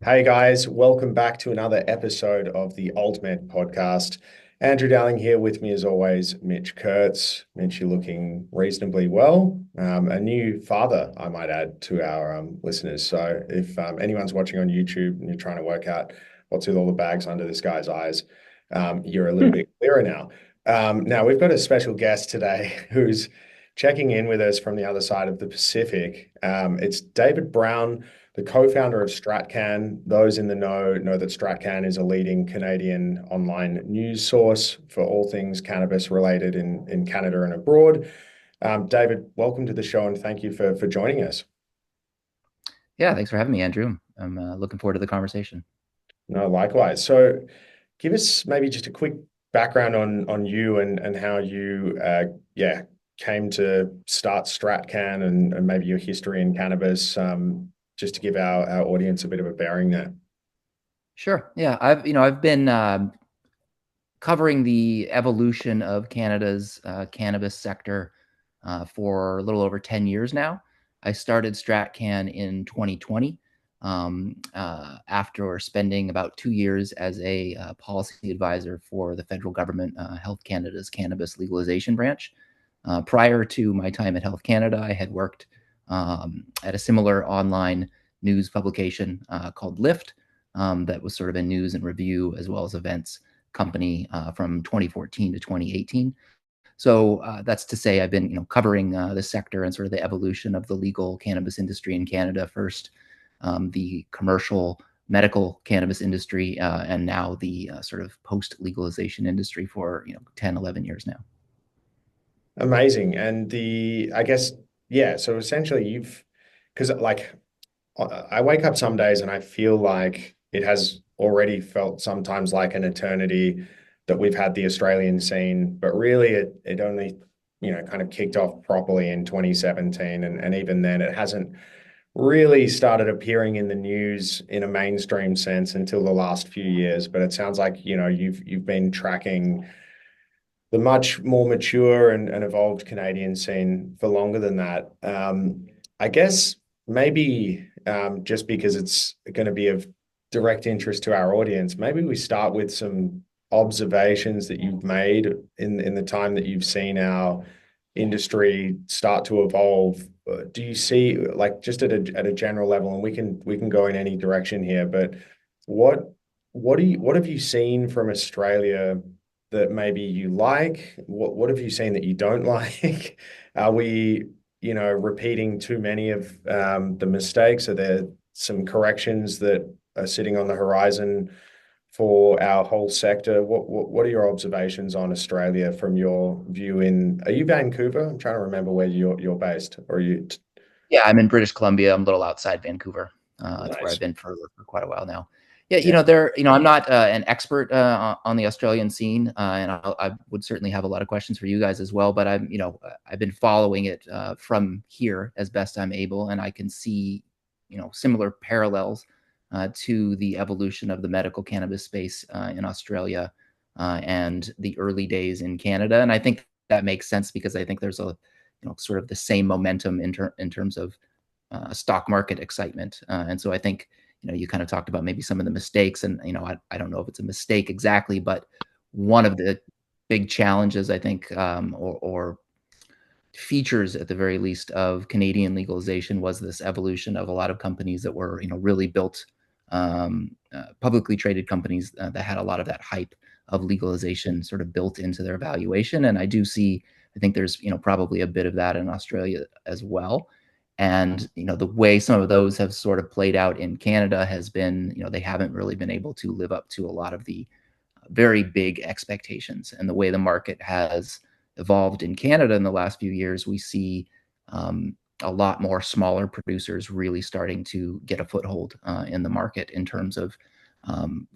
Hey guys, welcome back to another episode of the AltMed podcast. Andrew Dowling here with me as always, Mitch Kurtz. Mitch, you're looking reasonably well. A new father, I might add, to our listeners. So if anyone's watching on YouTube and you're trying to work out what's with all the bags under this guy's eyes, you're a little bit clearer now. Now we've got a special guest today who's checking in with us from the other side of the Pacific. It's David Brown, the co-founder of Stratcann. Those in the know that Stratcann is a leading Canadian online news source for all things cannabis related in Canada and abroad. David, welcome to the show and thank you for joining us. Yeah, thanks for having me, Andrew. I'm looking forward to the conversation. No, likewise. So give us maybe just a quick background on you and how you came to start Stratcann and maybe your history in cannabis, just to give our audience a bit of a bearing there. Sure. Yeah, I've been covering the evolution of Canada's cannabis sector for a little over 10 years now. I started Stratcann in 2020 after spending about 2 years as a policy advisor for the federal government, Health Canada's cannabis legalization branch. Prior to my time at Health Canada, I had worked at a similar online news publication called Lyft that was sort of a news and review as well as events company from 2014 to 2018. So that's to say, I've been covering the sector and sort of the evolution of the legal cannabis industry in Canada. First, the commercial medical cannabis industry, and now the sort of post legalization industry for 10, 11 years now. Amazing. And I guess, yeah, so essentially because like I wake up some days and I feel like it has already felt sometimes like an eternity that we've had the Australian scene, but really it only, kind of kicked off properly in 2017. And even then it hasn't really started appearing in the news in a mainstream sense until the last few years. But it sounds like, you've been tracking the much more mature and evolved Canadian scene for longer than that. I guess maybe just because it's going to be of direct interest to our audience, maybe we start with some observations that you've made in the time that you've seen our industry start to evolve. Do you see, like, just at a general level, and we can go in any direction here, but what what have you seen from Australia that maybe you like? What have you seen that you don't like? Are we, repeating too many of the mistakes? Are there some corrections that are sitting on the horizon for our whole sector? What are your observations on Australia from your view in, are you Vancouver? I'm trying to remember where you're based. Or are you Yeah, I'm in British Columbia. I'm a little outside Vancouver. That's where I've nice? been for quite a while now. Yeah, Yeah. I'm not an expert on the Australian scene, and I would certainly have a lot of questions for you guys as well. But I've been following it from here as best I'm able, and I can see, similar parallels to the evolution of the medical cannabis space in Australia and the early days in Canada. And I think that makes sense because I think there's a sort of the same momentum in terms of stock market excitement. And so I think, you kind of talked about maybe some of the mistakes, and, I don't know if it's a mistake exactly, but one of the big challenges, I think, or features at the very least of Canadian legalization was this evolution of a lot of companies that were, really built, publicly traded companies that had a lot of that hype of legalization sort of built into their valuation. And I think there's, probably a bit of that in Australia as well. And, the way some of those have sort of played out in Canada has been, they haven't really been able to live up to a lot of the very big expectations. And the way the market has evolved in Canada in the last few years, we see a lot more smaller producers really starting to get a foothold in the market in terms of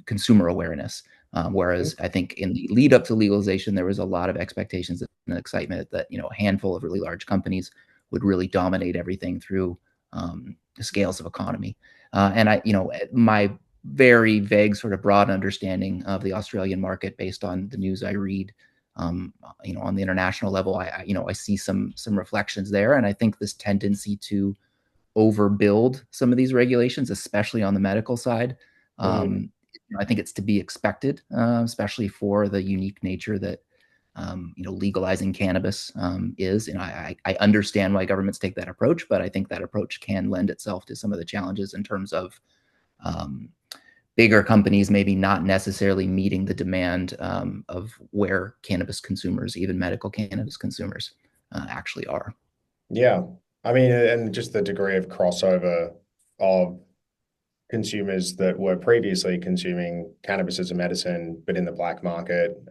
consumer awareness. Whereas I think in the lead up to legalization, there was a lot of expectations and excitement that a handful of really large companies would really dominate everything through the scales of economy. And my very vague, sort of broad understanding of the Australian market based on the news I read, on the international level, I see some reflections there, and I think this tendency to overbuild some of these regulations, especially on the medical side. Mm. I think it's to be expected, especially for the unique nature that legalizing cannabis is. And I understand why governments take that approach, but I think that approach can lend itself to some of the challenges in terms of um, bigger companies maybe not necessarily meeting the demand of where cannabis consumers, even medical cannabis consumers, actually are. Yeah. I mean, and just the degree of crossover of consumers that were previously consuming cannabis as a medicine, but in the black market.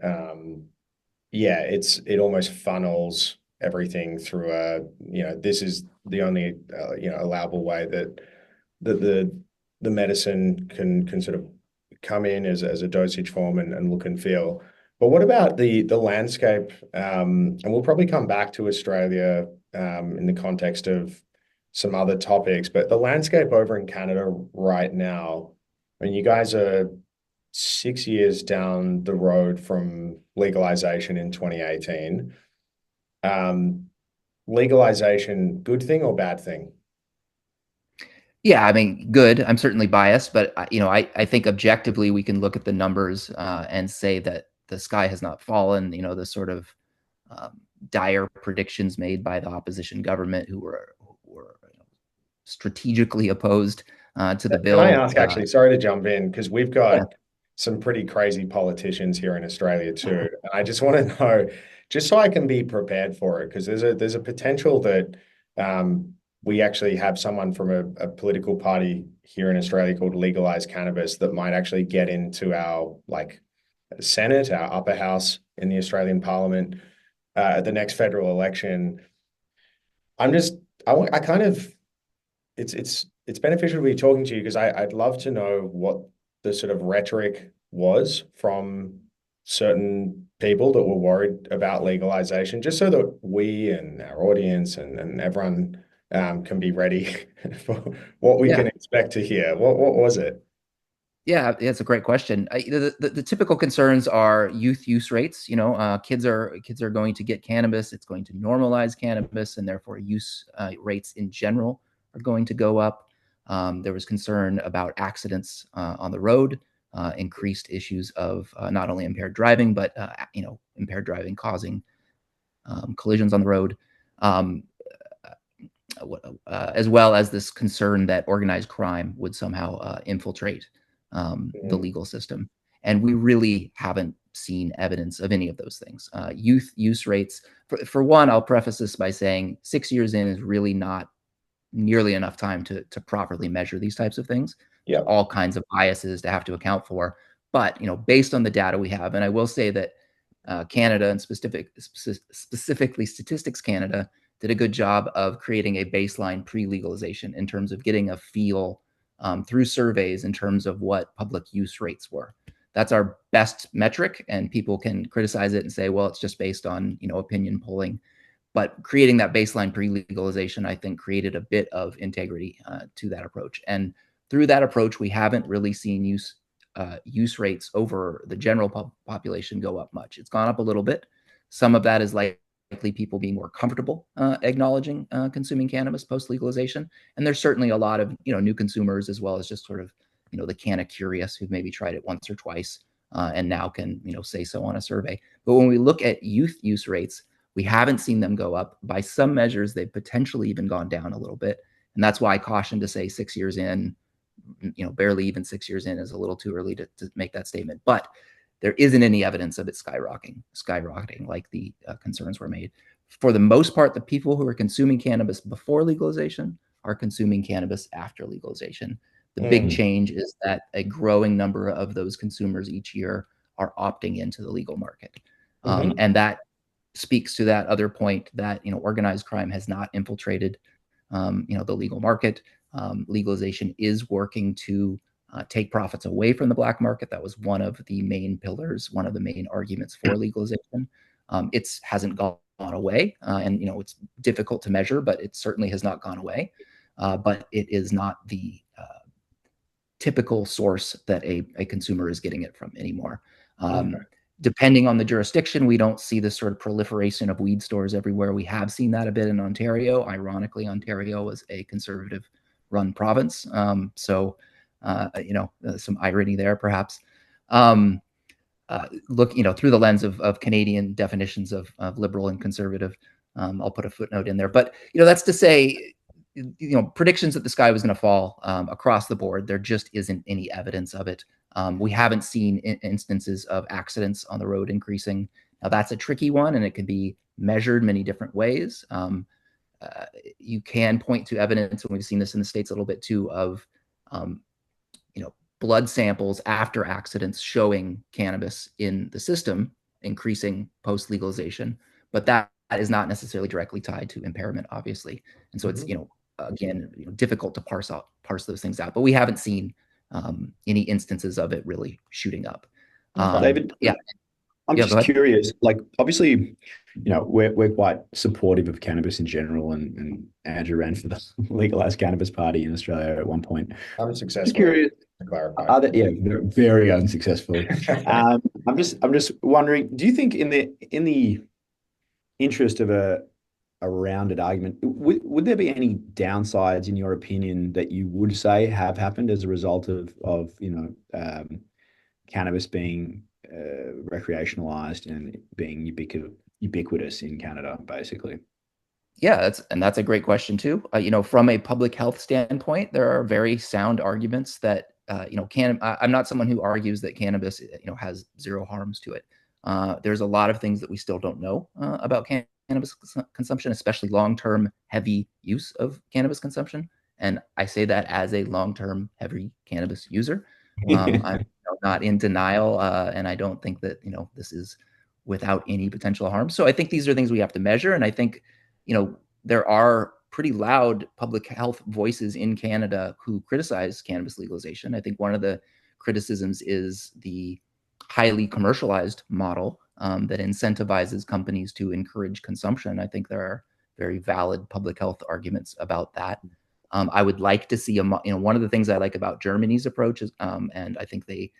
Yeah, it almost funnels everything through this is the only allowable way that the medicine can sort of come in as a dosage form and look and feel. But what about the landscape? And we'll probably come back to Australia in the context of some other topics, but the landscape over in Canada right now, I mean, you guys are 6 years down the road from legalization in 2018. Um, Legalization, good thing or bad thing? Yeah, I mean, good. I'm certainly biased, but I think objectively we can look at the numbers and say that the sky has not fallen. The sort of um, dire predictions made by the opposition government who were strategically opposed to the Can I bill. ask, actually, sorry to jump in, because we've Yeah, got some pretty crazy politicians here in Australia too. And I just want to know, just so I can be prepared for it, because there's a potential that we actually have someone from a political party here in Australia called Legalise Cannabis that might actually get into our like Senate, our upper house in the Australian Parliament at the next federal election. I'm just, I kind of it's beneficial to be talking to you because I'd love to know what the sort of rhetoric was from certain people that were worried about legalization, just so that we and our audience and everyone can be ready for what we yeah. can expect to hear. What was it? Yeah, it's a great question. The typical concerns are youth use rates. Kids are going to get cannabis. It's going to normalize cannabis, and therefore use rates in general are going to go up. There was concern about accidents on the road, increased issues of not only impaired driving, but impaired driving causing collisions on the road. Um, as well as this concern that organized crime would somehow infiltrate the Mm, legal system. And we really haven't seen evidence of any of those things. Youth use rates, for one, I'll preface this by saying 6 years in is really not nearly enough time to properly measure these types of things. There's yeah. all kinds of biases to have to account for. But based on the data we have, and I will say that Canada and specifically Statistics Canada did a good job of creating a baseline pre-legalization in terms of getting a feel through surveys in terms of what public use rates were. That's our best metric, and people can criticize it and say, well, it's just based on opinion polling. But creating that baseline pre-legalization, I think, created a bit of integrity to that approach. And through that approach, we haven't really seen use rates over the general population go up much. It's gone up a little bit. Some of that is likely people being more comfortable acknowledging consuming cannabis post legalization, and there's certainly a lot of new consumers as well as just sort of the canna curious who've maybe tried it once or twice and now can say so on a survey. But when we look at youth use rates, we haven't seen them go up. By some measures, they've potentially even gone down a little bit, and that's why I caution to say 6 years in, barely even 6 years in is a little too early to make that statement. But there isn't any evidence of it skyrocketing like the concerns were made. For the most part, the people who are consuming cannabis before legalization are consuming cannabis after legalization. The big Mm, change is that a growing number of those consumers each year are opting into the legal market. hmm And that speaks to that other point that organized crime has not infiltrated the legal market. Legalization is working to take profits away from the black market. That was one of the main pillars, one of the main arguments for legalization. It hasn't gone away, and it's difficult to measure, but it certainly has not gone away. But it is not the typical source that a consumer is getting it from anymore. Okay. Depending on the jurisdiction, we don't see this sort of proliferation of weed stores everywhere. We have seen that a bit in Ontario. Ironically, Ontario was a conservative run province. Some irony there, perhaps. Um, Look, through the lens of Canadian definitions of liberal and conservative. I'll put a footnote in there, but that's to say, predictions that the sky was going to fall across the board. There just isn't any evidence of it. We haven't seen instances of accidents on the road increasing. Now that's a tricky one, and it can be measured many different ways. You can point to evidence, and we've seen this in the States a little bit too, of um, blood samples after accidents showing cannabis in the system increasing post legalization, but that is not necessarily directly tied to impairment, obviously. And so it's again difficult to parse those things out. But we haven't seen any instances of it really shooting up. Okay. David, Yeah, I'm yeah. Go just ahead. curious. Like, obviously, we're quite supportive of cannabis in general, and Andrew ran for the legalized cannabis party in Australia at one point. Just Unsuccessfully, curious. to clarify. Yeah, very unsuccessfully. I'm just wondering. Do you think in the interest of a rounded argument, would there be any downsides in your opinion that you would say have happened as a result of cannabis being recreationalized and being ubiquitous in Canada, basically? Yeah, that's a great question too. From a public health standpoint, there are very sound arguments that I'm not someone who argues that cannabis has zero harms to it. There's a lot of things that we still don't know about cannabis consumption, especially long-term heavy use of cannabis consumption. And I say that as a long-term heavy cannabis user. I'm not in denial, and I don't think that this is without any potential harm. So I think these are things we have to measure, and I think there are pretty loud public health voices in Canada who criticize cannabis legalization. I think one of the criticisms is the highly commercialized model that incentivizes companies to encourage consumption. I think there are very valid public health arguments about that. I would like to see one of the things I like about Germany's approach is, and I think they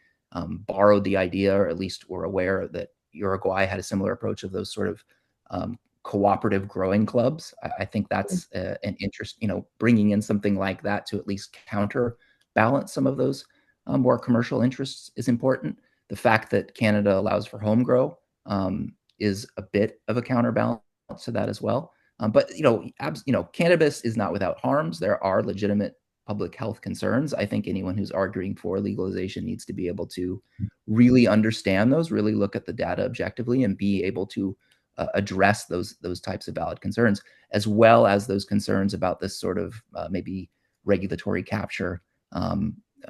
borrowed the idea, or at least were aware that Uruguay had a similar approach of those sort of cooperative growing clubs. I think that's an interest, bringing in something like that to at least counterbalance some of those more commercial interests is important. The fact that Canada allows for home grow is a bit of a counterbalance to that as well. But cannabis is not without harms. There are legitimate public health concerns. I think anyone who's arguing for legalization needs to be able to really understand those, really look at the data objectively, and be able to address those types of valid concerns, as well as those concerns about this sort of maybe regulatory capture,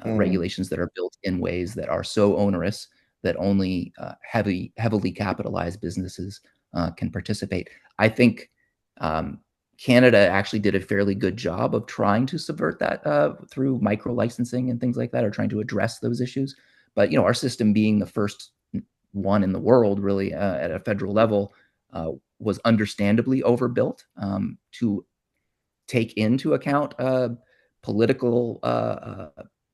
regulations that are built in ways that are so onerous that only heavily capitalized businesses can participate. I think Canada actually did a fairly good job of trying to subvert that through micro licensing and things like that, or trying to address those issues. But our system being the first one in the world, really at a federal level, was understandably overbuilt to take into account political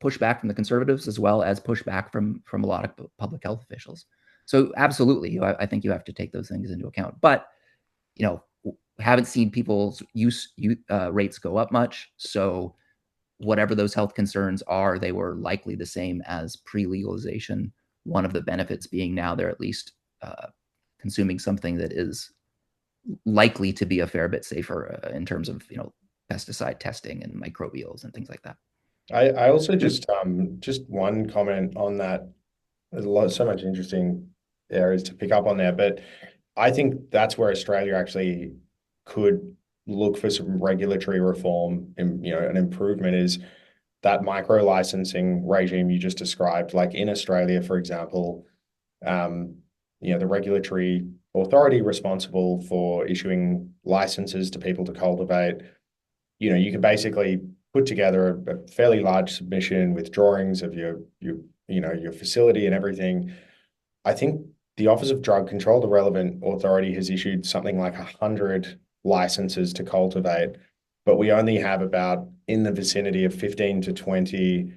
pushback from the conservatives, as well as pushback from a lot of public health officials. So absolutely, I think you have to take those things into account. But haven't seen people's use rates go up much. So whatever those health concerns are, they were likely the same as pre-legalization. One of the benefits being now they're at least consuming something that is likely to be a fair bit safer in terms of pesticide testing and microbials and things like that. I also just one comment on that. There's so much interesting areas to pick up on there, but I think that's where Australia actually could look for some regulatory reform and an improvement is that micro licensing regime you just described. Like in Australia, for example, the regulatory authority responsible for issuing licenses to people to cultivate, you can basically put together a fairly large submission with drawings of your facility and everything. I think the Office of Drug Control, the relevant authority, has issued something like 100 licenses to cultivate, but we only have about in the vicinity of 15 to 20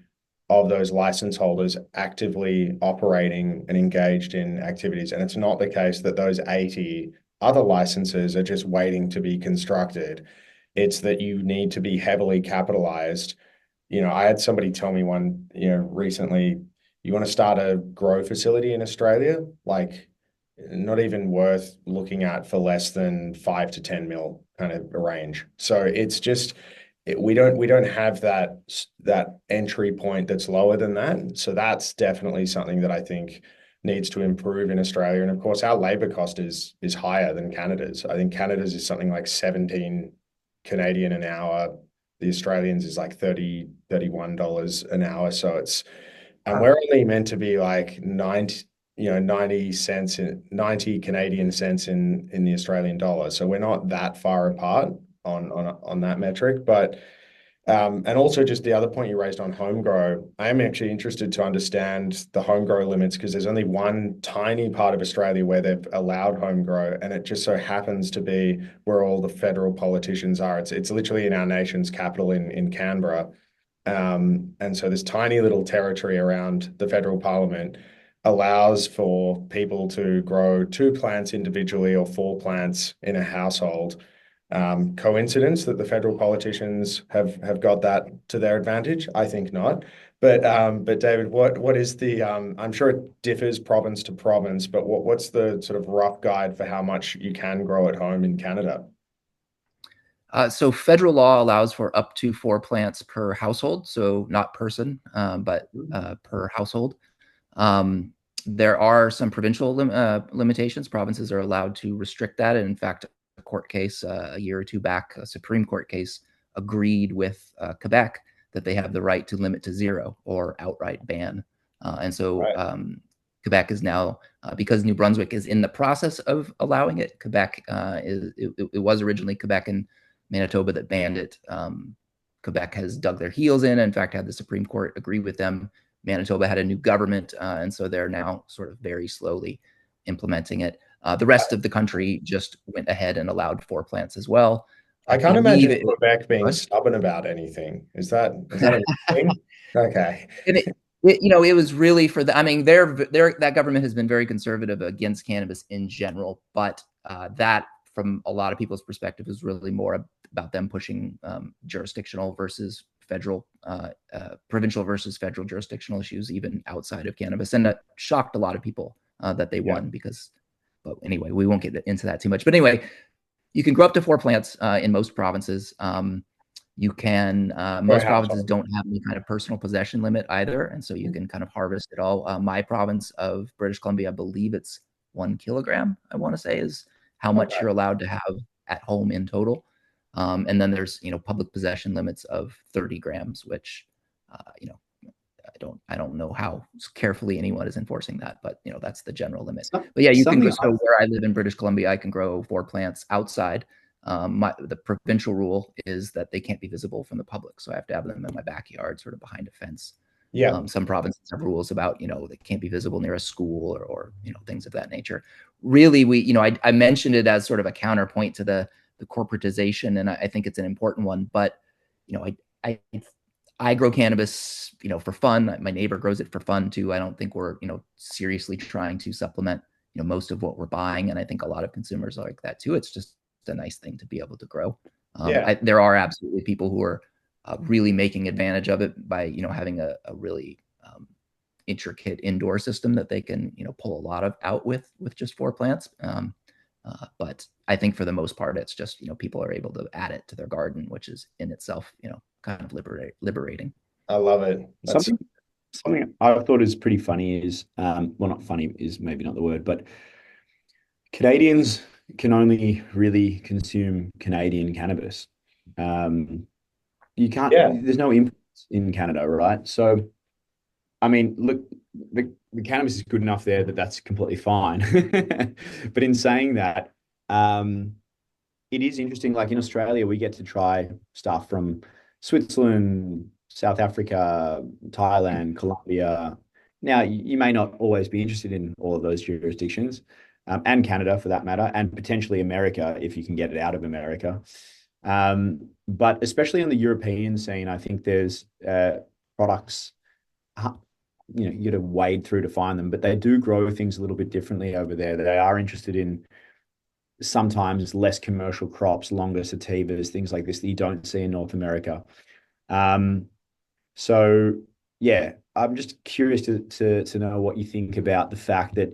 of those license holders actively operating and engaged in activities. And it's not the case that those 80 other licenses are just waiting to be constructed. It's that you need to be heavily capitalized. I had somebody tell me recently, you want to start a grow facility in Australia, like not even worth looking at for less than 5 to 10 mil kind of a range. So it's just we don't have that entry point that's lower than that. So that's definitely something that I think needs to improve in Australia. And of course, our labor cost is higher than Canada's. I think Canada's is something like 17 Canadian an hour. The Australians is like $31 an hour. So and we're only meant to be like 90 cents in 90 Canadian cents in the Australian dollar. So we're not that far apart on that metric. But and also just the other point you raised on home grow, I am actually interested to understand the home grow limits because there's only one tiny part of Australia where they've allowed home grow, and it just so happens to be where all the federal politicians are. It's literally in our nation's capital in Canberra. And so this tiny little territory around the federal parliament allows for people to grow 2 plants individually or 4 plants in a household. Coincidence that the federal politicians have got that to their advantage? I think not. But David, what is the I'm sure it differs province to province, but what's the sort of rough guide for how much you can grow at home in Canada? So federal law allows for up to 4 plants per household, so not person, but per household. There are some provincial limitations. Provinces are allowed to restrict that. And in fact, a court case a year or two back, a Supreme Court case, agreed with Quebec that they have the right to limit to 0 or outright ban. And so Right. Quebec is now, because New Brunswick is in the process of allowing it, Quebec it was originally Quebec and Manitoba that banned it. Quebec has dug their heels in, in fact, had the Supreme Court agree with them. Manitoba had a new government, and so they're now sort of very slowly implementing it. The rest of the country just went ahead and allowed 4 plants as well. I can't believe imagine it. Quebec being stubborn about anything. Is that a thing? Okay. And it was really for the. I mean, that government has been very conservative against cannabis in general, but that, from a lot of people's perspective, is really more about them pushing jurisdictional versus federal, provincial versus federal jurisdictional issues, even outside of cannabis, and that shocked a lot of people that they won because. But anyway, we won't get into that too much. But anyway, you can grow up to 4 plants in most provinces. You can, most provinces don't have any kind of personal possession limit either. And so you can kind of harvest it all. My province of British Columbia, I believe it's 1 kilogram, I want to say, is how much you're allowed to have at home in total. And then there's, public possession limits of 30 grams, which, I don't know how carefully anyone is enforcing that, but that's the general limit. But yeah, you can go. So where I live in British Columbia, I can grow 4 plants outside. The provincial rule is that they can't be visible from the public, so I have to have them in my backyard, sort of behind a fence. Yeah. Some provinces have rules about they can't be visible near a school or things of that nature. Really, I mentioned it as sort of a counterpoint to the corporatization, and I think it's an important one. But I grow cannabis, for fun. My neighbor grows it for fun too. I don't think we're, seriously trying to supplement, most of what we're buying. And I think a lot of consumers are like that too. It's just a nice thing to be able to grow. There are absolutely people who are really making advantage of it by, having a really intricate indoor system that they can, pull a lot of out with just 4 plants. But I think for the most part, it's just, people are able to add it to their garden, which is in itself, kind of liberating. I love it. Something I thought is pretty funny is, well, not funny is maybe not the word, but Canadians can only really consume Canadian cannabis. You can't, there's no imports in Canada, right? So, I mean, look, the cannabis is good enough there that that's completely fine. But in saying that, it is interesting. Like in Australia, we get to try stuff from Switzerland, South Africa, Thailand, Colombia. Now, you may not always be interested in all of those jurisdictions, and Canada for that matter, and potentially America if you can get it out of America. But especially on the European scene, I think there's products, you got to wade through to find them, but they do grow things a little bit differently over there. They are interested in sometimes less commercial crops, longer sativas, things like this that you don't see in North America. Um, so yeah, I'm just curious to know what you think about the fact that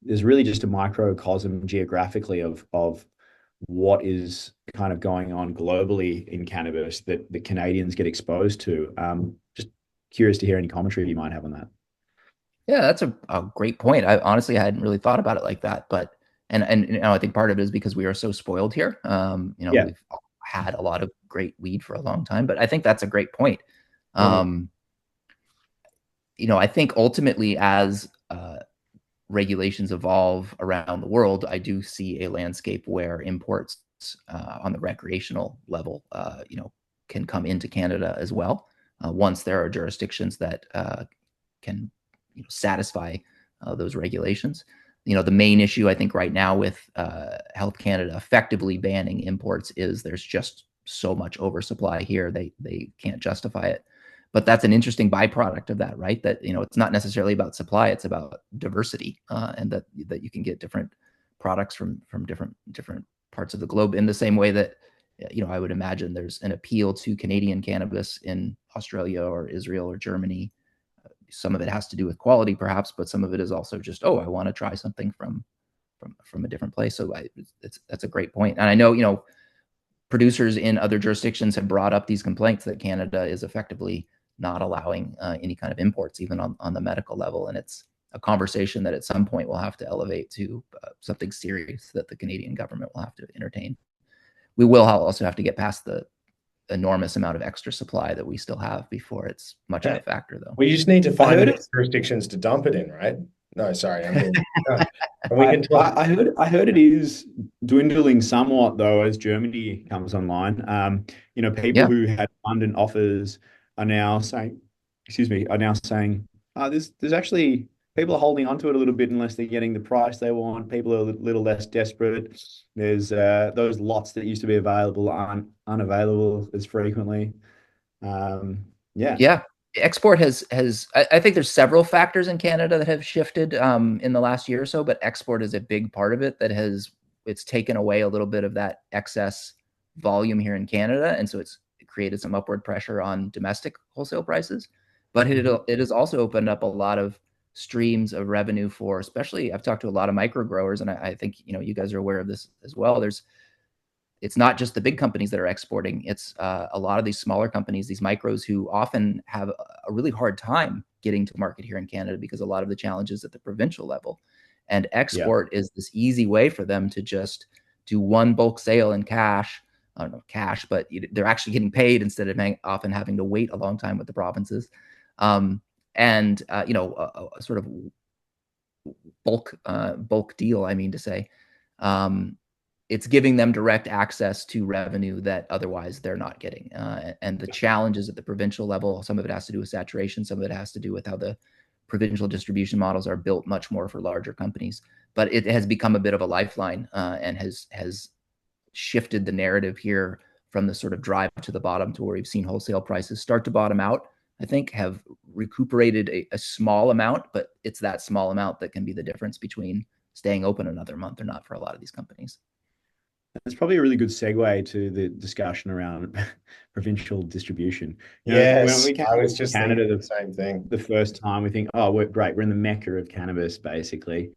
there's really just a microcosm geographically of what is kind of going on globally in cannabis that the Canadians get exposed to. Just curious to hear any commentary you might have on that. Yeah, that's a great point. I honestly hadn't really thought about it like that, but and you know, I think part of it is because we are so spoiled here. You know, Yeah. we've had a lot of great weed for a long time, but I think that's a great point. Mm. Um, you know, I think ultimately as regulations evolve around the world, I do see a landscape where imports on the recreational level, you know, can come into Canada as well. Once there are jurisdictions that can, you know, satisfy those regulations. You know, the main issue I think right now with Health Canada effectively banning imports is there's just so much oversupply here they can't justify it. But that's an interesting byproduct of that, right? That, you know, it's not necessarily about supply; it's about diversity, and that you can get different products from different parts of the globe. In the same way that, you know, I would imagine there's an appeal to Canadian cannabis in Australia or Israel or Germany. Some of it has to do with quality, perhaps, but some of it is also just, oh, I want to try something from a different place. So that's a great point. And I know, you know, producers in other jurisdictions have brought up these complaints that Canada is effectively not allowing any kind of imports, even on the medical level. And it's a conversation that at some point will have to elevate to something serious that the Canadian government will have to entertain. We will also have to get past the enormous amount of extra supply that we still have before it's much of a factor, though. We just need to I find heard the it. jurisdictions to dump it in, right? No, sorry, I'm being. And we can talk. I heard it is dwindling somewhat though as Germany comes online. You know, people Yeah, who had abundant offers are now saying, excuse me, are now saying, there's actually people are holding onto it a little bit unless they're getting the price they want. People are a little less desperate. There's those lots that used to be available aren't unavailable as frequently. Yeah, yeah. Export I think there's several factors in Canada that have shifted in the last year or so, but export is a big part of it that has it's taken away a little bit of that excess volume here in Canada, and so it's created some upward pressure on domestic wholesale prices. But it has also opened up a lot of streams of revenue for, especially I've talked to a lot of micro growers, and I think, you know, you guys are aware of this as well. It's not just the big companies that are exporting. It's a lot of these smaller companies, these micros, who often have a really hard time getting to market here in Canada because a lot of the challenges at the provincial level. And yeah. export is this easy way for them to just do one bulk sale in cash. I don't know cash, but they're actually getting paid instead of often having to wait a long time with the provinces. And you know, a sort of bulk deal, I mean to say. Um, it's giving them direct access to revenue that otherwise they're not getting. And the challenges at the provincial level, some of it has to do with saturation, some of it has to do with how the provincial distribution models are built much more for larger companies. But it has become a bit of a lifeline and has shifted the narrative here from the sort of drive to the bottom to where we've seen wholesale prices start to bottom out. I think have recuperated a small amount, but it's that small amount that can be the difference between staying open another month or not for a lot of these companies. That's probably a really good segue to the discussion around provincial distribution. You know, when Yes, we came I was to just thinking Canada the same thing. the first time, we think, oh, we're great. We're in the mecca of cannabis, basically.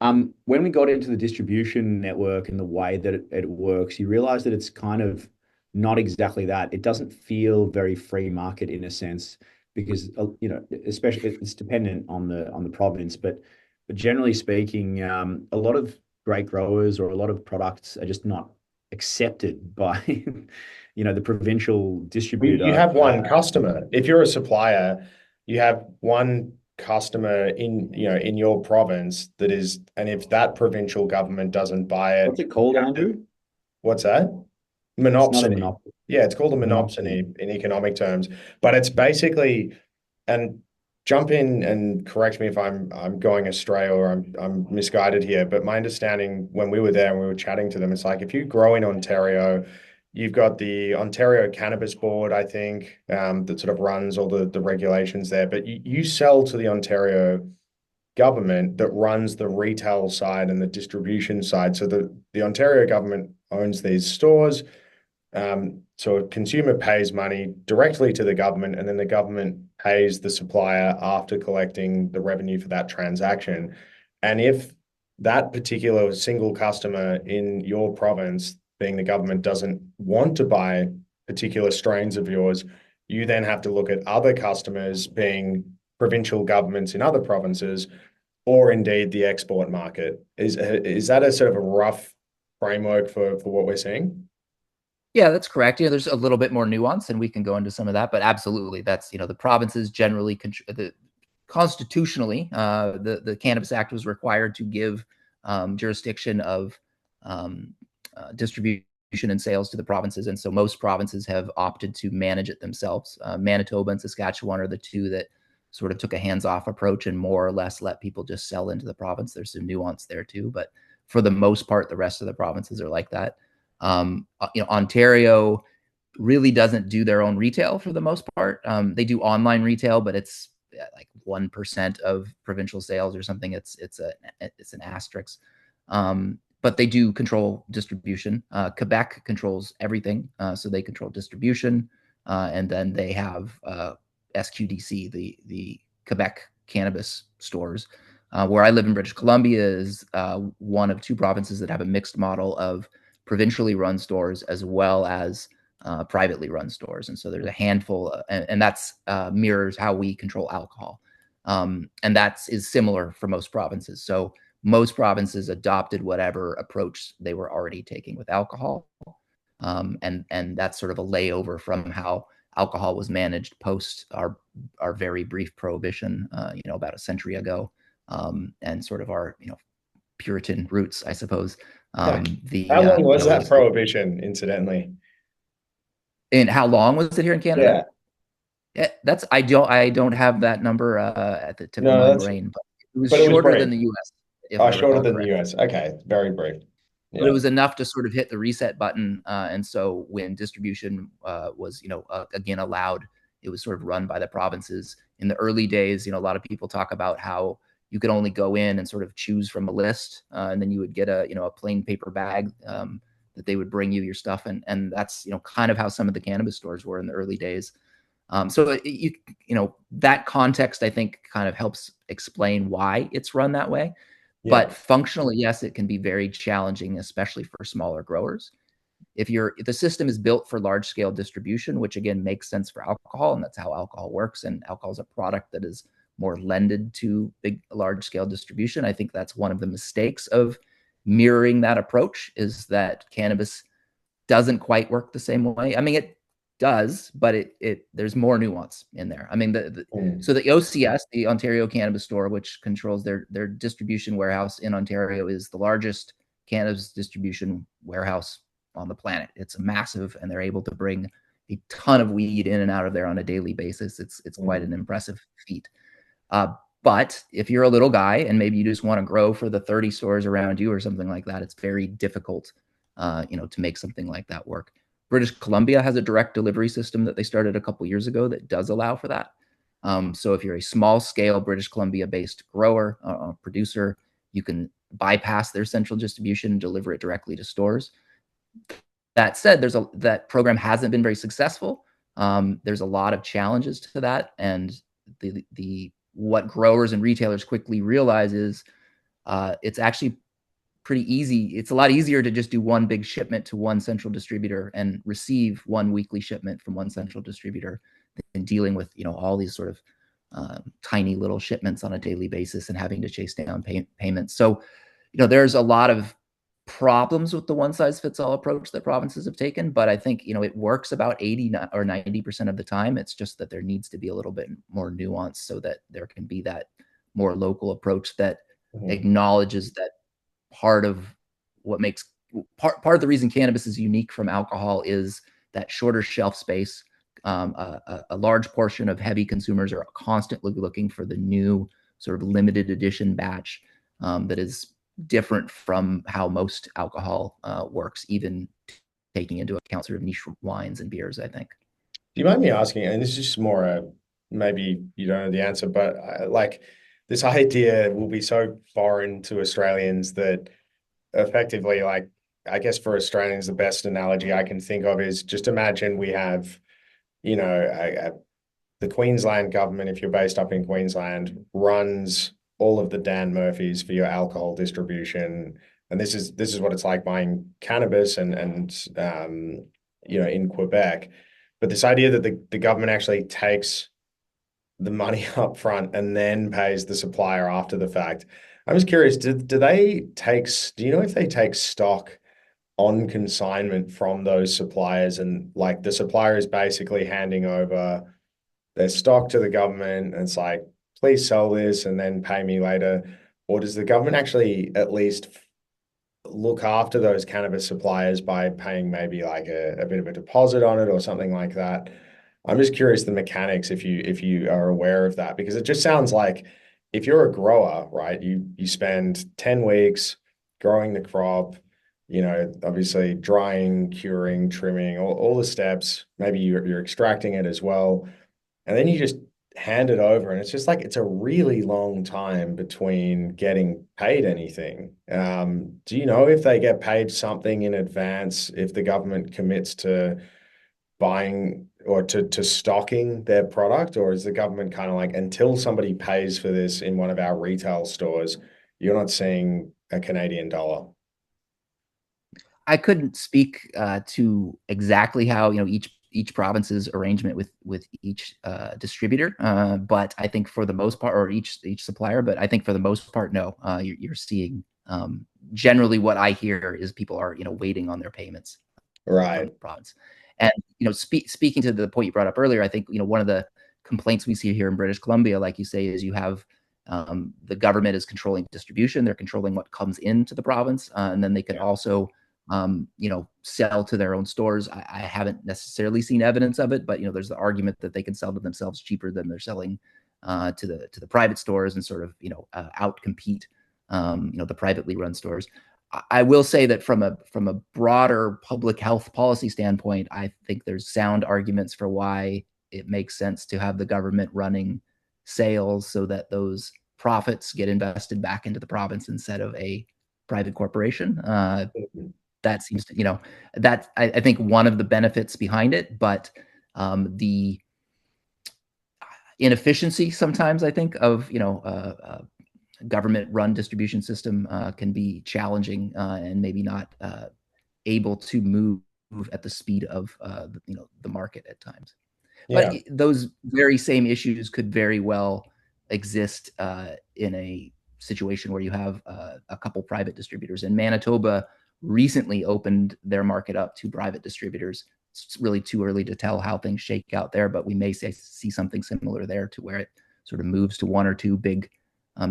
When we got into the distribution network and the way that it works, you realize that it's kind of not exactly that. It doesn't feel very free market in a sense because you know, especially it's dependent on the province, but generally speaking, a lot of great growers or a lot of products are just not accepted by you know the provincial You distributor. have one customer. If you're a supplier, you have one customer in your province that is, and if that provincial government doesn't buy it, What's it called, Andrew? what's that? It's not a Monopsony. monopoly. Yeah, it's called a Monopsony. monopsony in economic terms, but it's basically, and jump in and correct me if I'm going astray or I'm misguided here, but my understanding when we were there and we were chatting to them, it's like if you grow in Ontario, you've got the Ontario Cannabis Board, I think, that sort of runs all the regulations there, but you sell to the Ontario government that runs the retail side and the distribution side. So the Ontario government owns these stores. So a consumer pays money directly to the government, and then the government pays the supplier after collecting the revenue for that transaction. And if that particular single customer in your province, being the government, doesn't want to buy particular strains of yours, you then have to look at other customers, being provincial governments in other provinces, or indeed the export market. Is that a sort of a rough framework for what we're seeing? Yeah, that's correct. There's a little bit more nuance, and we can go into some of that, but absolutely, that's the provinces generally constitutionally, the Cannabis Act was required to give jurisdiction of distribution and sales to the provinces, and so most provinces have opted to manage it themselves. Manitoba and Saskatchewan are the two that sort of took a hands-off approach and more or less let people just sell into the province. There's some nuance there too, but for the most part, the rest of the provinces are like that. Ontario really doesn't do their own retail for the most part. They do online retail, but it's like 1% of provincial sales or something. It's an asterisk. But they do control distribution. Quebec controls everything, so they control distribution, and then they have SQDC, the Quebec cannabis stores. Where I live in British Columbia is one of two provinces that have a mixed model of provincially run stores as well as privately run stores. And so there's a handful, and that's mirrors how we control alcohol. And that is similar for most provinces. So most provinces adopted whatever approach they were already taking with alcohol. And that's sort of a layover from how alcohol was managed post our very brief prohibition, about a century ago, and sort of our, Puritan roots, I suppose. How long was that was prohibition, incidentally? And how long was it here in Canada? Yeah. That's I don't have that number at the tip of No, my that's brain, but it was but it was shorter brief. than the U.S. if Oh, I shorter recall than the correctly. US. Okay, very brief. But it Yeah. was enough to sort of hit the reset button. And so when distribution was, again allowed, it was sort of run by the provinces. In the early days, a lot of people talk about how you could only go in and sort of choose from a list, and then you would get a plain paper bag that they would bring you your stuff, and that's kind of how some of the cannabis stores were in the early days. So that context, I think, kind of helps explain why it's run that way. Yeah. But functionally, yes, it can be very challenging, especially for smaller growers. If the system is built for large scale distribution, which again makes sense for alcohol, and that's how alcohol works, and alcohol is a product that is more lended to large scale distribution. I think that's one of the mistakes of mirroring that approach, is that cannabis doesn't quite work the same way. I mean, it does, but there's more nuance in there. I mean, so the OCS, the Ontario Cannabis Store, which controls their distribution warehouse in Ontario, is the largest cannabis distribution warehouse on the planet. It's massive, and they're able to bring a ton of weed in and out of there on a daily basis. It's quite an impressive feat. But if you're a little guy and maybe you just want to grow for the 30 stores around you or something like that, it's very difficult, to make something like that work. British Columbia has a direct delivery system that they started a couple years ago that does allow for that. So if you're a small scale British Columbia based grower, producer, you can bypass their central distribution and deliver it directly to stores. That said, that program hasn't been very successful. There's a lot of challenges to that, and what growers and retailers quickly realize is it's actually pretty easy. It's a lot easier to just do one big shipment to one central distributor and receive one weekly shipment from one central distributor than dealing with all these sort of tiny little shipments on a daily basis and having to chase down payments. So there's a lot of problems with the one size fits all approach that provinces have taken, but I think it works about 80 or 90% of the time. It's just that there needs to be a little bit more nuance so that there can be that more local approach that acknowledges that part of what makes part of the reason cannabis is unique from alcohol is that shorter shelf space. A large portion of heavy consumers are constantly looking for the new sort of limited edition batch that is different from how most alcohol works, even taking into account sort of niche wines and beers, I think. Do you mind me asking, and this is just more maybe you don't know the answer, but like this idea will be so foreign to Australians that effectively, like, I guess for Australians, the best analogy I can think of is just imagine we have, you know, the Queensland government, if you're based up in Queensland, runs all of the Dan Murphys for your alcohol distribution. And this is what it's like buying cannabis and in Quebec. But this idea that the government actually takes the money up front and then pays the supplier after the fact. I'm just curious, do you know if they take stock on consignment from those suppliers, and like the supplier is basically handing over their stock to the government and it's like, please sell this and then pay me later? Or does the government actually at least look after those cannabis suppliers by paying maybe like a bit of a deposit on it or something like that? I'm just curious the mechanics if you are aware of that, because it just sounds like if you're a grower, right, you spend 10 weeks growing the crop, obviously drying, curing, trimming, all the steps, maybe you're extracting it as well. And then you just hand it over, and it's just like it's a really long time between getting paid anything. Do you know if they get paid something in advance, if the government commits to buying or to stocking their product, or is the government kind of like, until somebody pays for this in one of our retail stores, you're not seeing a Canadian dollar? I couldn't speak to exactly how each province's arrangement with each distributor, but I think for the most part, or each supplier, but I think for the most part, no, you're seeing generally what I hear is people are waiting on their payments from Right. the province. And speaking to the point you brought up earlier, I think one of the complaints we see here in British Columbia, like you say, is you have the government is controlling distribution, they're controlling what comes into the province, and then they can also sell to their own stores. I haven't necessarily seen evidence of it, but there's the argument that they can sell to themselves cheaper than they're selling to the private stores, and sort of outcompete the privately run stores. I will say that from a broader public health policy standpoint, I think there's sound arguments for why it makes sense to have the government running sales so that those profits get invested back into the province instead of a private corporation. That seems to, that I think one of the benefits behind it, but the inefficiency sometimes I think of, government run distribution system can be challenging and maybe not able to move at the speed of the market at times. But Yeah. those very same issues could very well exist in a situation where you have a couple private distributors. And Manitoba recently opened their market up to private distributors. It's really too early to tell how things shake out there, but we may see something similar there, to where it sort of moves to one or two big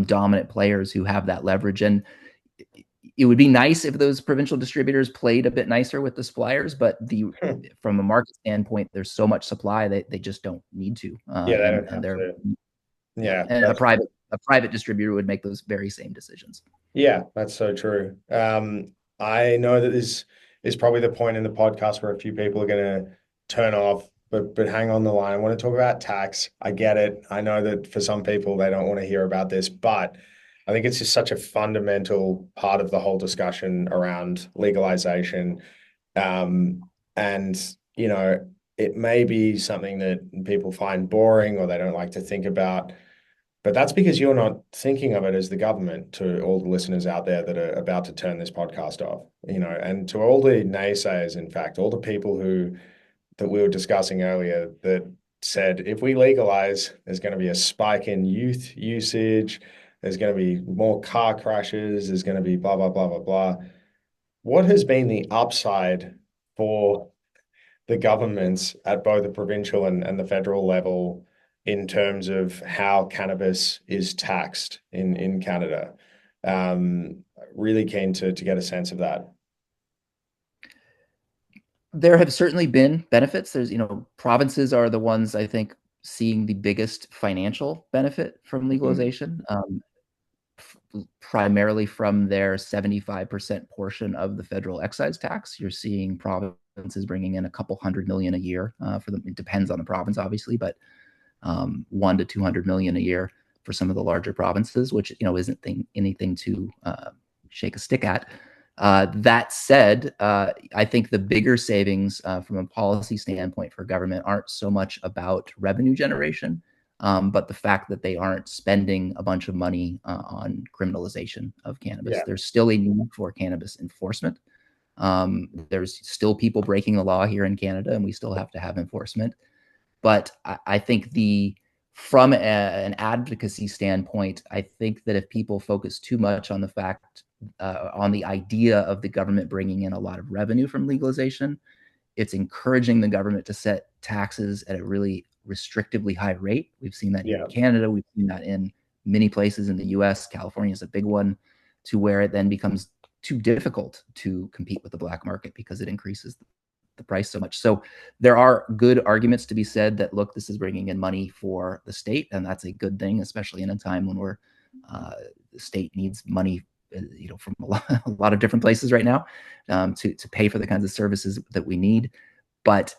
dominant players who have that leverage. And it would be nice if those provincial distributors played a bit nicer with the suppliers, but from a market standpoint, there's so much supply that they just don't need to. Yeah, they don't And have they're to. Yeah, and a private distributor would make those very same decisions. yeah, that's so true. I know that this is probably the point in the podcast where a few people are going to turn off, but hang on the line. I want to talk about tax. I get it. I know that for some people they don't want to hear about this, but I think it's just such a fundamental part of the whole discussion around legalization. And it may be something that people find boring or they don't like to think about. But that's because you're not thinking of it as the government, to all the listeners out there that are about to turn this podcast off, and to all the naysayers, in fact, all the people that we were discussing earlier that said, if we legalize, there's going to be a spike in youth usage, there's going to be more car crashes, there's going to be blah, blah, blah, blah, blah. What has been the upside for the governments at both the provincial and the federal level in terms of how cannabis is taxed in Canada? Really keen to get a sense of that. There have certainly been benefits. There's, provinces are the ones I think seeing the biggest financial benefit from legalization, primarily from their 75% portion of the federal excise tax. You're seeing provinces bringing in a couple $100 million a year for them. It depends on the province, obviously, but 1 to 200 million a year for some of the larger provinces, which isn't anything to shake a stick at. That said, I think the bigger savings from a policy standpoint for government aren't so much about revenue generation, but the fact that they aren't spending a bunch of money on criminalization of cannabis. Yeah. There's still a need for cannabis enforcement. There's still people breaking the law here in Canada, and we still have to have enforcement. But I think from an advocacy standpoint, I think that if people focus too much on the fact, on the idea of the government bringing in a lot of revenue from legalization, it's encouraging the government to set taxes at a really restrictively high rate. We've seen that here in Canada. We've seen that in many places in the US. California is a big one, to where it then becomes too difficult to compete with the black market because it increases the price so much. So there are good arguments to be said that, look, this is bringing in money for the state, and that's a good thing, especially in a time when the state needs money, from a lot of different places right now, to pay for the kinds of services that we need. But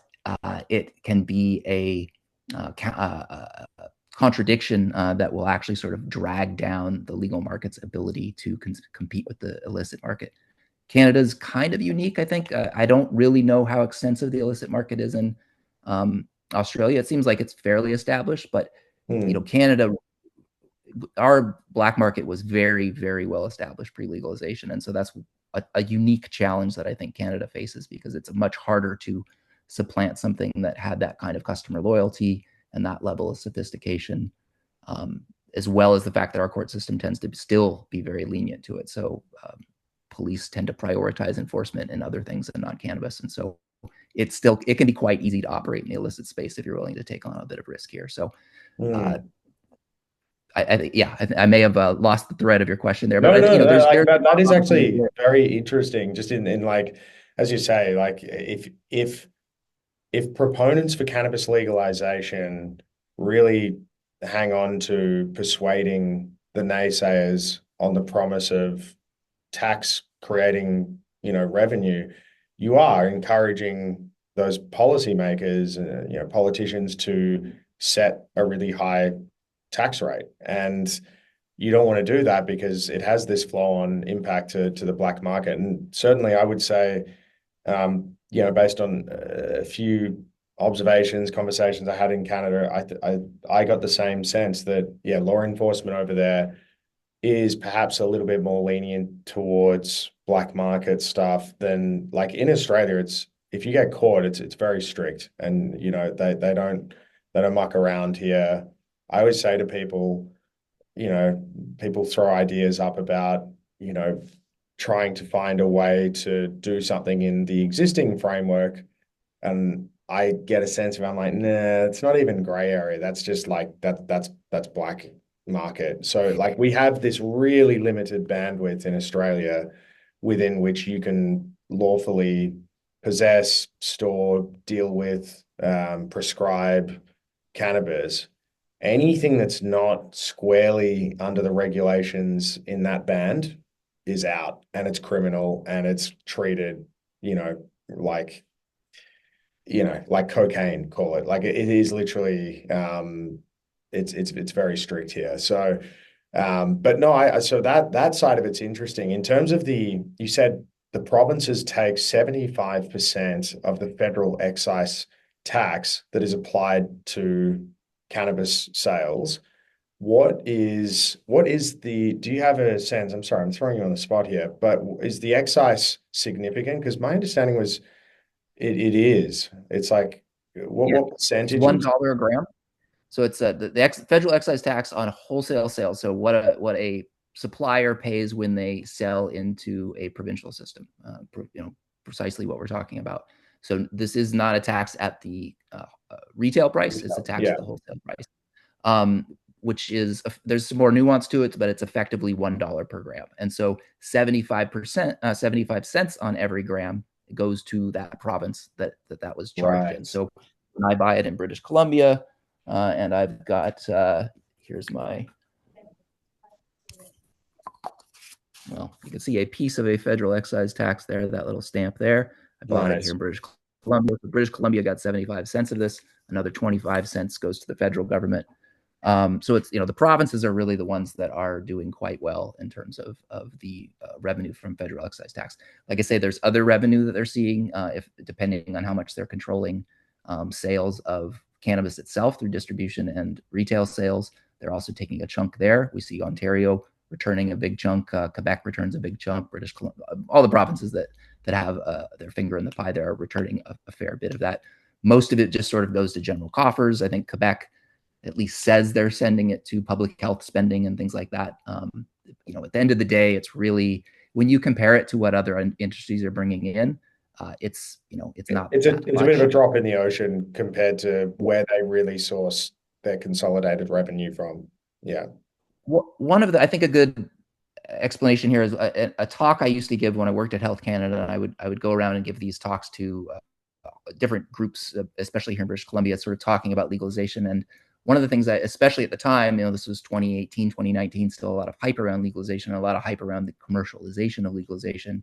it can be a contradiction that will actually sort of drag down the legal market's ability to compete with the illicit market. Canada's kind of unique, I think. I don't really know how extensive the illicit market is in Australia. It seems like it's fairly established, but Canada, our black market was very, very well established pre-legalization, and so that's a unique challenge that I think Canada faces, because it's much harder to supplant something that had that kind of customer loyalty and that level of sophistication, as well as the fact that our court system tends to still be very lenient to it. So police tend to prioritize enforcement in other things than non-cannabis. And so it can be quite easy to operate in the illicit space if you're willing to take on a bit of risk here. So I think, I may have lost the thread of your question there, but that is actually very interesting. Just in like, as you say, like if proponents for cannabis legalization really hang on to persuading the naysayers on the promise of tax creating, revenue, you are encouraging those policymakers, politicians, to set a really high tax rate. And you don't want to do that because it has this flow-on impact to the black market. And certainly I would say, based on a few observations, conversations I had in Canada, I got the same sense that, law enforcement over there is perhaps a little bit more lenient towards black market stuff than, like, in Australia. It's, if you get caught, it's very strict, and they don't muck around here. I always say to people, people throw ideas up about, trying to find a way to do something in the existing framework, and I get a sense of, I'm like, nah, it's not even gray area. That's just like that's black market. So, like, we have this really limited bandwidth in Australia within which you can lawfully possess, store, deal with, prescribe cannabis. Anything that's not squarely under the regulations in that band is out, and it's criminal, and it's treated, like, like cocaine, call it. Like, it is literally, it's very strict here. So, but no, so that side of it's interesting. In terms of you said the provinces take 75% of the federal excise tax that is applied to cannabis sales. Do you have a sense? I'm sorry, I'm throwing you on the spot here, but is the excise significant? Because my understanding was it is. It's like, what percentage? It's $1 a gram. So it's the federal excise tax on wholesale sales. So what a supplier pays when they sell into a provincial system. Precisely what we're talking about. So this is not a tax at the retail price. It's a tax at the wholesale price, which is, there's some more nuance to it, but it's effectively $1 per gram. And so 75 cents on every gram goes to that province that was charged in. So when I buy it in British Columbia, and I've got, here's my, well, you can see a piece of a federal excise tax there, that little stamp there. I bought it here in British Columbia. British Columbia got 75 cents of this. Another 25 cents goes to the federal government. So it's, the provinces are really the ones that are doing quite well in terms of the revenue from federal excise tax. Like I say, there's other revenue that they're seeing, if depending on how much they're controlling sales of cannabis itself through distribution and retail sales. They're also taking a chunk there. We see Ontario returning a big chunk. Quebec returns a big chunk. British Columbia, all the provinces that have their finger in the pie there are returning a fair bit of that. Most of it just sort of goes to general coffers. I think Quebec at least says they're sending it to public health spending and things like that. At the end of the day, it's really, when you compare it to what other industries are bringing in, it's not It's that a bit of much. a drop in the ocean compared to where they really source their consolidated revenue from. Yeah. One of the, I think a good explanation here is a talk I used to give when I worked at Health Canada. I would go around and give these talks to different groups, especially here in British Columbia, sort of talking about legalization. And one of the things that, especially at the time, this was 2018, 2019, still a lot of hype around legalization, a lot of hype around the commercialization of legalization,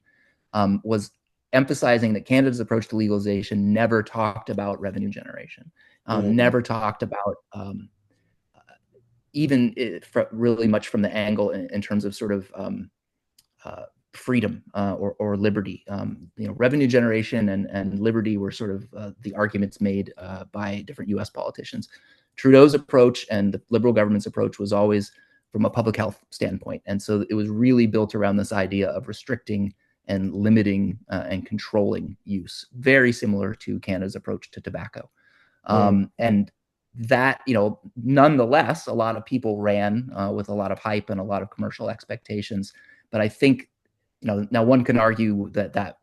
was emphasizing that Canada's approach to legalization never talked about revenue generation, never talked about even really much from the angle in terms of sort of freedom or liberty. Revenue generation and liberty were sort of the arguments made by different U.S. politicians. Trudeau's approach and the Liberal government's approach was always from a public health standpoint. And so it was really built around this idea of restricting and limiting and controlling use, very similar to Canada's approach to tobacco. And that, nonetheless, a lot of people ran with a lot of hype and a lot of commercial expectations. But I think, now one can argue that that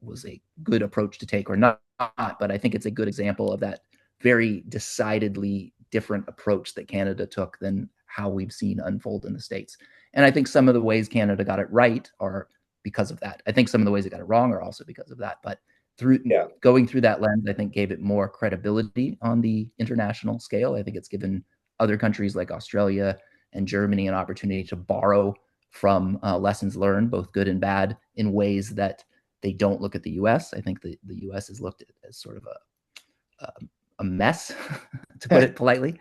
was a good approach to take or not, but I think it's a good example of that very decidedly different approach that Canada took than how we've seen unfold in the States. And I think some of the ways Canada got it right are because of that. I think some of the ways it got it wrong are also because of that. But going through that lens, I think gave it more credibility on the international scale. I think it's given other countries like Australia and Germany an opportunity to borrow from lessons learned, both good and bad, in ways that they don't look at the U.S. I think the U.S. is looked at as sort of a mess, to put it politely.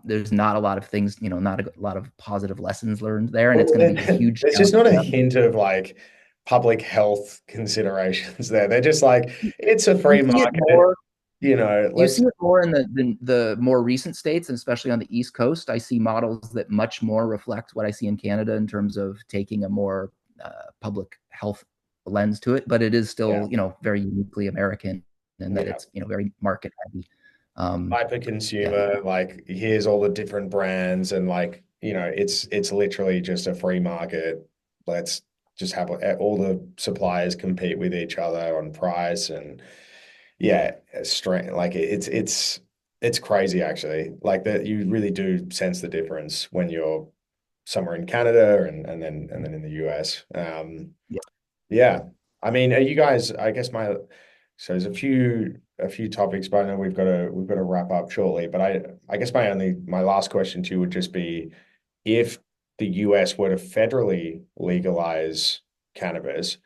There's not a lot of things, not a lot of positive lessons learned there, and it's going to be a huge. There's just not a hint of like public health considerations there. They're just like, it's a free market. You see it more in the more recent states, and especially on the East Coast. I see models that much more reflect what I see in Canada in terms of taking a more public health lens to it. But it is still, very uniquely American, and that it's very market heavy. Hyper consumer, like here's all the different brands, and like it's literally just a free market. Let's just have all the suppliers compete with each other on price and. Yeah, like it's crazy actually. Like that, you really do sense the difference when you're somewhere in Canada and then in the US. Yeah. I mean, are you guys? I guess so there's a few topics, but I know we've got to wrap up shortly. But I guess my last question to you would just be if the US were to federally legalize cannabis.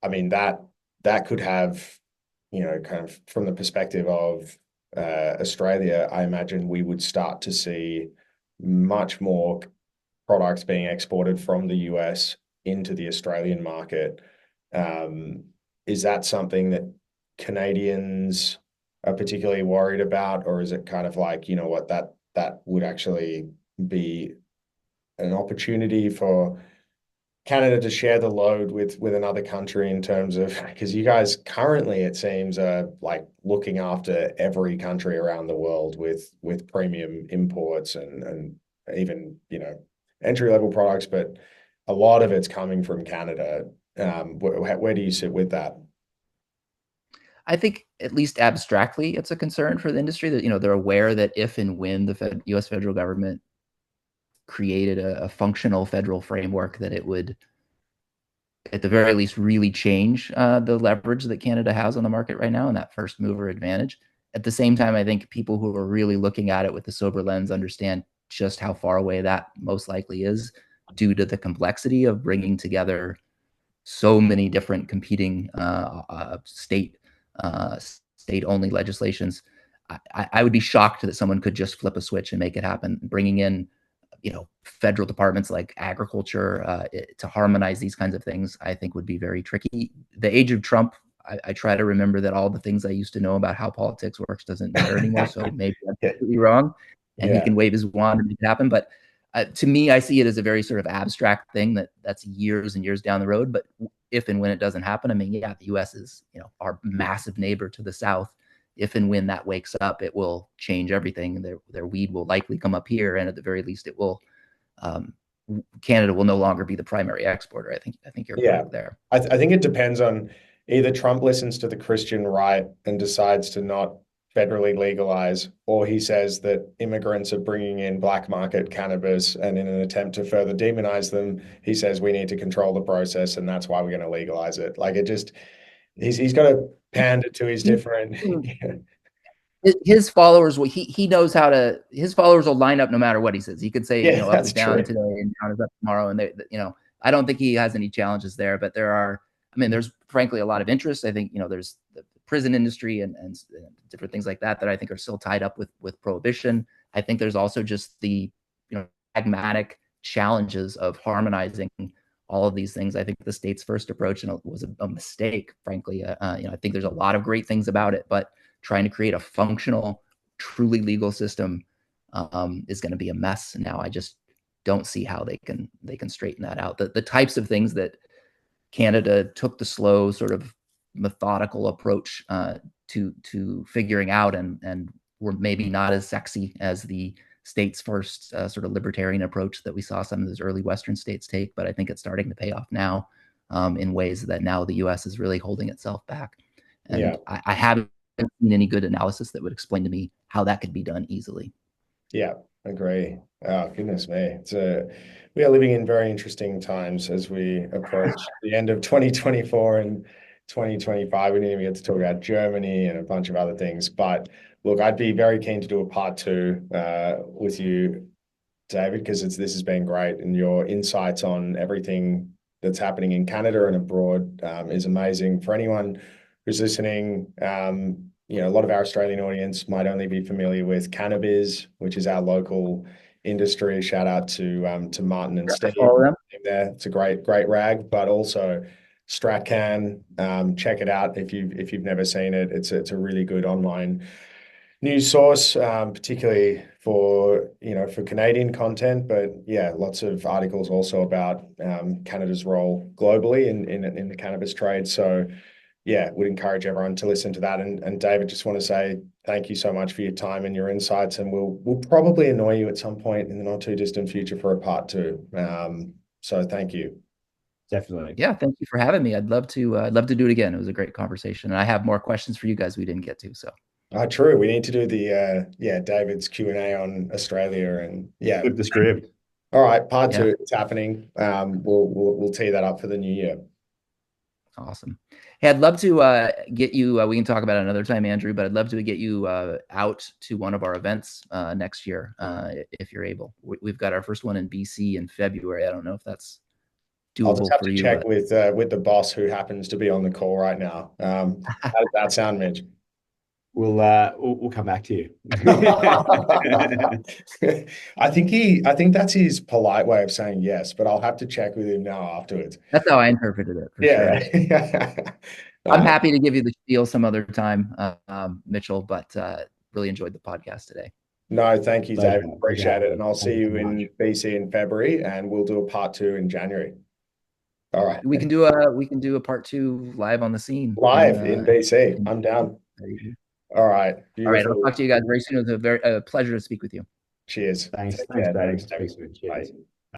I mean that could have kind of from the perspective of Australia, I imagine we would start to see much more products being exported from the US into the Australian market. Is that something that Canadians are particularly worried about, or is it kind of like, what, that would actually be an opportunity for Canada to share the load with another country in terms of, because you guys currently, it seems, are like looking after every country around the world with premium imports and even entry level products, but a lot of it's coming from Canada. Where do you sit with that? I think at least abstractly, it's a concern for the industry that they're aware that if and when the U.S. federal government created a functional federal framework, that it would, at the very least, really change the leverage that Canada has on the market right now and that first mover advantage. At the same time, I think people who are really looking at it with a sober lens understand just how far away that most likely is due to the complexity of bringing together so many different competing state-only legislations. I would be shocked that someone could just flip a switch and make it happen. Bringing in, federal departments like agriculture to harmonize these kinds of things, I think would be very tricky. The age of Trump, I try to remember that all the things I used to know about how politics works doesn't matter anymore. So maybe I'm completely wrong, and he can wave his wand and make it happen. But to me, I see it as a very sort of abstract thing that's years and years down the road. But if and when it doesn't happen, I mean, yeah, the U.S. is our massive neighbor to the south. If and when that wakes up, it will change everything. Their weed will likely come up here, and at the very least, it will. Canada will no longer be the primary exporter. I think you're correct there. I think it depends on either Trump listens to the Christian right and decides to not federally legalize, or he says that immigrants are bringing in black market cannabis, and in an attempt to further demonize them, he says we need to control the process, and that's why we're going to legalize it. Like, it just, he's got to pander to his different. His followers will he knows how to, his followers will line up no matter what he says. He could say, up is down today and down is up tomorrow. And I don't think he has any challenges there, but there's frankly a lot of interest. I think, there's the prison industry and different things like that I think are still tied up with prohibition. I think there's also just the, pragmatic challenges of harmonizing all of these things. I think the state's first approach was a mistake, frankly. I think there's a lot of great things about it, but trying to create a functional, truly legal system is going to be a mess now. I just don't see how they can straighten that out. The types of things that Canada took the slow, sort of methodical approach to figuring out, and were maybe not as sexy as the state's first sort of libertarian approach that we saw some of those early Western states take. But I think it's starting to pay off now in ways that now the U.S. is really holding itself back. And I haven't seen any good analysis that would explain to me how that could be done easily. Yeah, agree. Oh, goodness me. We are living in very interesting times as we approach the end of 2024 and 2025. We didn't even get to talk about Germany and a bunch of other things. But look, I'd be very keen to do a part 2 with you, David, because this has been great, and your insights on everything that's happening in Canada and abroad is amazing. For anyone who's listening, a lot of our Australian audience might only be familiar with Cannabis, which is our local industry. Shout out to Martin and Steve there. It's a great rag, but also Stratcann. Check it out if you've never seen it. It's a really good online news source, particularly for Canadian content. But yeah, lots of articles also about Canada's role globally in the cannabis trade. So yeah, would encourage everyone to listen to that. And David, just want to say thank you so much for your time and your insights. And we'll probably annoy you at some point in the not too distant future for a part 2. So thank you. Definitely. Yeah, thank you for having me. I'd love to do it again. It was a great conversation, and I have more questions for you guys we didn't get to. So. True. We need to do the David's Q&A on Australia, and flip the script. All right, part 2. It's happening. We'll tee that up for the new year. Awesome. Hey, I'd love to get you, we can talk about it another time, Andrew, but I'd love to get you out to one of our events next year, if you're able. We've got our first one in BC in February. I don't know if that's doable. I'll just have for to you. Check with the boss who happens to be on the call right now. How does that sound, Mitch? We'll come back to you. I think that's his polite way of saying yes, but I'll have to check with him now afterwards. That's how I interpreted it. For sure. I'm happy to give you the spiel some other time, Mitchell, but really enjoyed the podcast today. No, thank you, David. Appreciate it. And I'll see you in BC in February, and we'll do a part 2 in January. All right. We can do a part 2 live on the scene. Live in BC. I'm down. All right. Beautiful. All right. I'll talk to you guys very soon. It was a pleasure to speak with you. Cheers. Thanks, Dave. Cheers. Bye.